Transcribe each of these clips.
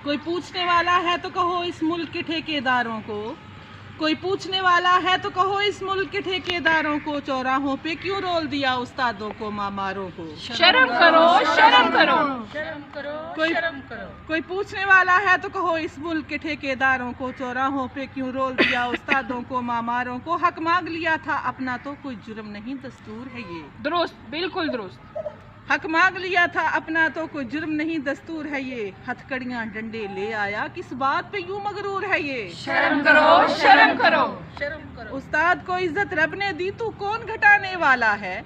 कोई पूछने वाला है तो कहो इस मुल्क के ठेकेदारों को, कोई पूछने वाला है तो कहो इस मुल्क के ठेकेदारों को, चौराहों पे क्यों रोल दिया उस्तादों को मामारों को। शर्म करो, शर्म करो, शर्म करो, शर्म करो। कोई पूछने वाला है तो कहो इस मुल्क के ठेकेदारों को, चौराहों पे क्यों रोल दिया उस्तादों को मामारों को। हक मांग लिया था अपना तो कोई जुर्म नहीं दस्तूर है ये। दुरुस्त, बिल्कुल दुरुस्त। हक मांग लिया था अपना तो कोई जुर्म नहीं दस्तूर है ये। हथकड़ियां डंडे ले आया किस बात पे यूं मगरूर है ये। शर्म करो, शर्म करो, शर्म करो। उस्ताद को इज्जत रब ने दी तू कौन घटाने वाला है।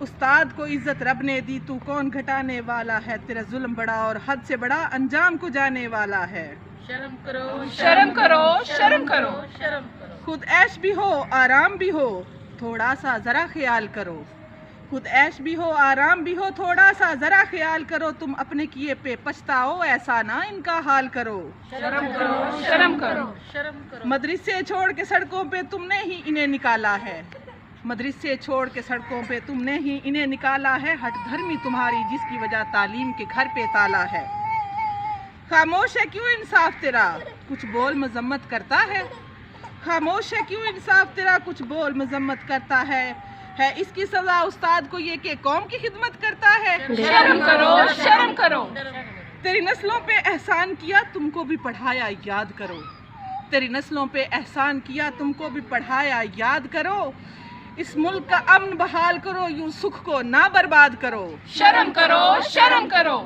उस्ताद को इज्जत रब ने दी तू कौन घटाने वाला है। तेरा जुल्म बड़ा और हद से बड़ा अंजाम को जाने वाला है। शर्म करो, शर्म करो, शर्म करो, शर्म करो। खुद ऐश भी हो आराम भी हो थोड़ा सा जरा ख्याल करो। खुद ऐश भी हो आराम भी हो थोड़ा सा जरा ख्याल करो। तुम अपने किए पे पछताओ ऐसा ना इनका हाल करो। शर्म करो, शर्म करो, शर्म करो। मदरसे छोड़ के सड़कों पे तुमने ही इन्हें निकाला है। मदरसे छोड़ के सड़कों पे तुमने ही इन्हें निकाला है। हट धर्मी तुम्हारी जिसकी वजह तालीम के घर पे ताला है। खामोश है क्यों इंसाफ तेरा कुछ बोल मजम्मत करता है। खामोश है क्यों इंसाफ तेरा कुछ बोल मजम्मत करता है इसकी सजा उस्ताद को ये कि कौम की खिदमत करता है। शर्म करो, शर्म करो, तेरी नस्लों पे एहसान किया तुमको भी पढ़ाया याद करो। तेरी नस्लों पे एहसान किया तुमको भी पढ़ाया याद करो। इस मुल्क का अमन बहाल करो यूं सुख को ना बर्बाद करो। शर्म करो, शर्म करो।